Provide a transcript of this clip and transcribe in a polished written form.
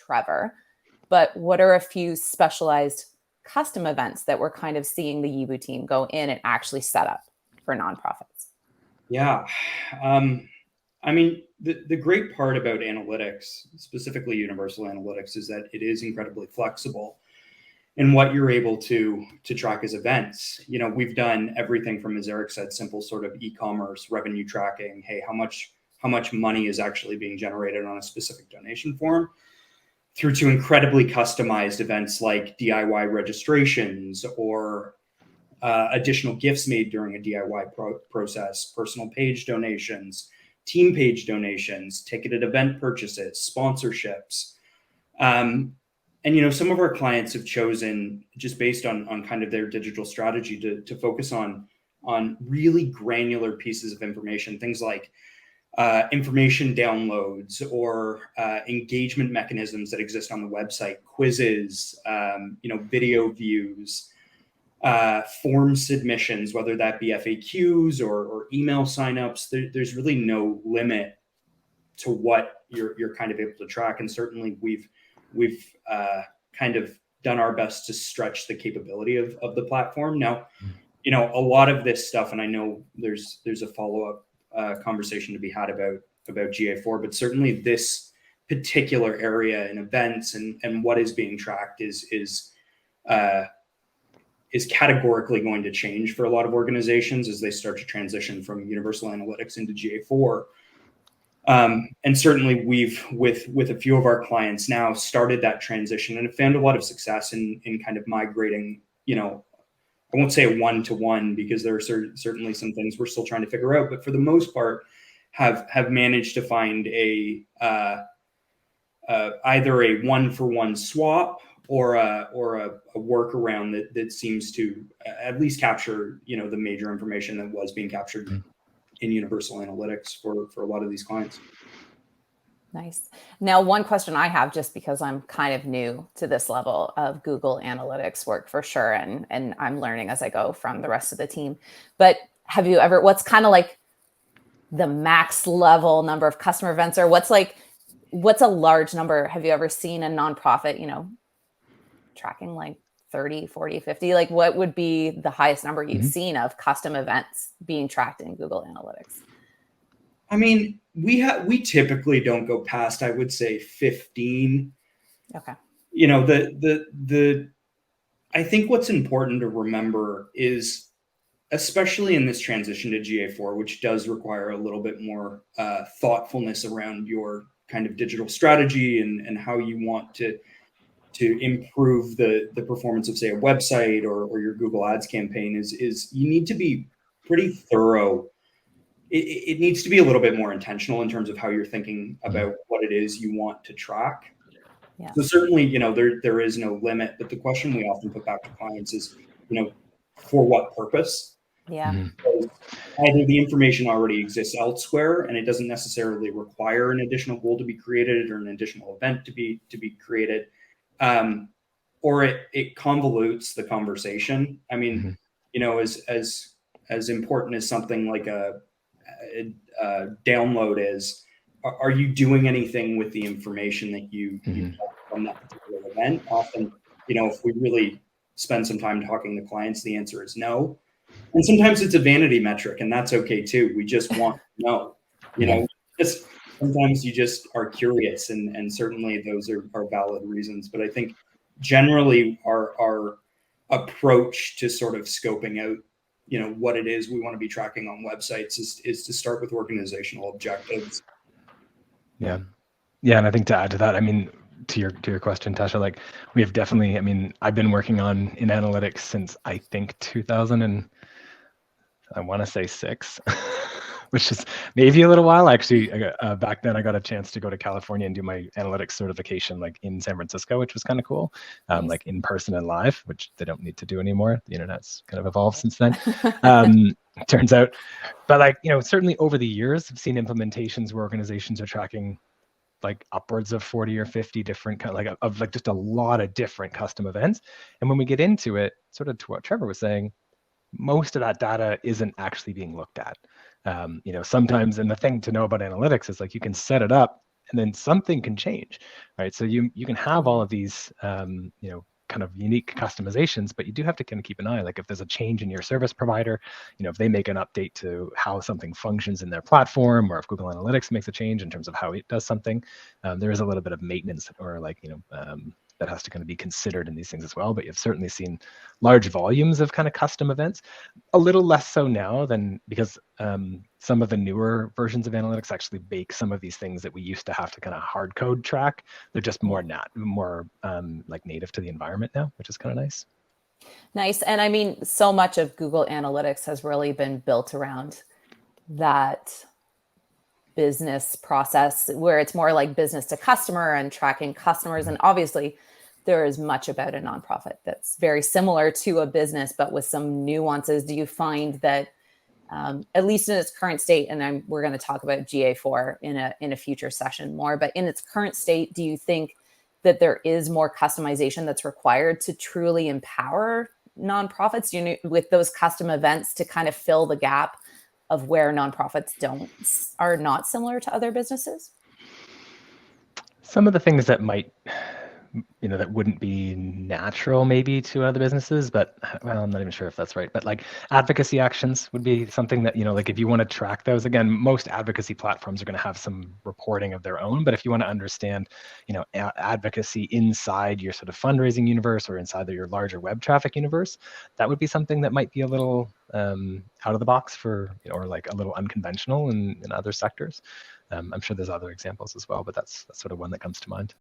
Trevor, but what are a few specialized custom events that we're kind of seeing the Yibu team go in and actually set up for nonprofits? Yeah. I mean, the great part about analytics, specifically universal analytics, is that it is incredibly flexible in what you're able to track as events. You know, we've done everything from, as Eric said, simple sort of e-commerce revenue tracking. Hey, how much money is actually being generated on a specific donation form, through to incredibly customized events like DIY registrations or additional gifts made during a DIY process, personal page donations, team page donations, ticketed event purchases, sponsorships. And, you know, some of our clients have chosen, just based on kind of their digital strategy, to focus on really granular pieces of information, things like information downloads or engagement mechanisms that exist on the website, quizzes, you know, video views, form submissions, whether that be FAQs or email signups. There's really no limit to what you're kind of able to track. And certainly we've kind of done our best to stretch the capability of the platform. Now, you know, a lot of this stuff, and I know there's a follow-up conversation to be had about GA4, but certainly this particular area in events and what is being tracked is categorically going to change for a lot of organizations as they start to transition from universal analytics into GA4. And certainly we've, with a few of our clients now, started that transition and have found a lot of success in kind of migrating, you know, I won't say a one-to-one, because there are certainly some things we're still trying to figure out, but for the most part have managed to find either a one-for-one swap or a workaround that seems to at least capture, you know, the major information that was being captured in universal analytics for a lot of these clients. Nice. Now, one question I have, just because I'm kind of new to this level of Google Analytics work for sure, and I'm learning as I go from the rest of the team, but have you ever, what's kind of like the max level number of customer events, or what's a large number? Have you ever seen a nonprofit, you know, tracking like 30, 40, 50? Like, what would be the highest number you've seen of custom events being tracked in Google Analytics? I mean, we typically don't go past, I would say, 15. Okay. You know, I think what's important to remember is, especially in this transition to GA4, which does require a little bit more thoughtfulness around your kind of digital strategy and how you want to improve the performance of, say, a website or your Google Ads campaign, is you need to be pretty thorough. It needs to be a little bit more intentional in terms of how you're thinking about what it is you want to track. Yeah. So certainly, you know, there is no limit, but the question we often put back to clients is, you know, for what purpose? Yeah. Because either the information already exists elsewhere and it doesn't necessarily require an additional goal to be created or an additional event to be created, or it convolutes the conversation. I mean, you know, as important as something like a download is, are you doing anything with the information that you got from that particular event? Often, you know, if we really spend some time talking to clients, the answer is no. And sometimes it's a vanity metric, and that's okay too. We just want to know, you know, sometimes you just are curious, and certainly those are valid reasons. But I think generally our approach to sort of scoping out, you know, what it is we want to be tracking on websites is to start with organizational objectives. Yeah. And I think to add to that, I mean, to your question, Tasha, like we have definitely, I mean, I've been working in analytics since I think 2000 and I want to say 6, which is maybe a little while. Actually, back then I got a chance to go to California and do my analytics certification, like in San Francisco, which was kind of cool, like in person and live, which they don't need to do anymore. The internet's kind of evolved since then, turns out. But like, you know, certainly over the years, I've seen implementations where organizations are tracking like upwards of 40 or 50 different kind of like just a lot of different custom events. And when we get into it, sort of to what Trevor was saying, most of that data isn't actually being looked at. You know, sometimes, and the thing to know about analytics is like you can set it up and then something can change, right? So you can have all of these, kind of unique customizations, but you do have to kind of keep an eye. Like if there's a change in your service provider, if they make an update to how something functions in their platform, or if Google Analytics makes a change in terms of how it does something, there is a little bit of maintenance, or that has to kind of be considered in these things as well. But you've certainly seen large volumes of kind of custom events. A little less so now than, because some of the newer versions of analytics actually bake some of these things that we used to have to kind of hard code track. They're just more like native to the environment now, which is kind of nice. Nice. And I mean, so much of Google Analytics has really been built around that business process, where it's more like business to customer and tracking customers. And obviously there is much about a nonprofit that's very similar to a business, but with some nuances. Do you find that, at least in its current state, and we're going to talk about GA4 in a future session more, but in its current state, do you think that there is more customization that's required to truly empower nonprofits, with those custom events to kind of fill the gap of where nonprofits are not similar to other businesses? Some of the things that might, that wouldn't be natural maybe to other businesses, but well, I'm not even sure if that's right. But like advocacy actions would be something that, like if you want to track those, again, most advocacy platforms are going to have some reporting of their own. But if you want to understand, advocacy inside your sort of fundraising universe, or inside your larger web traffic universe, that would be something that might be a little out of the box for, or like a little unconventional in other sectors. I'm sure there's other examples as well, but that's sort of one that comes to mind.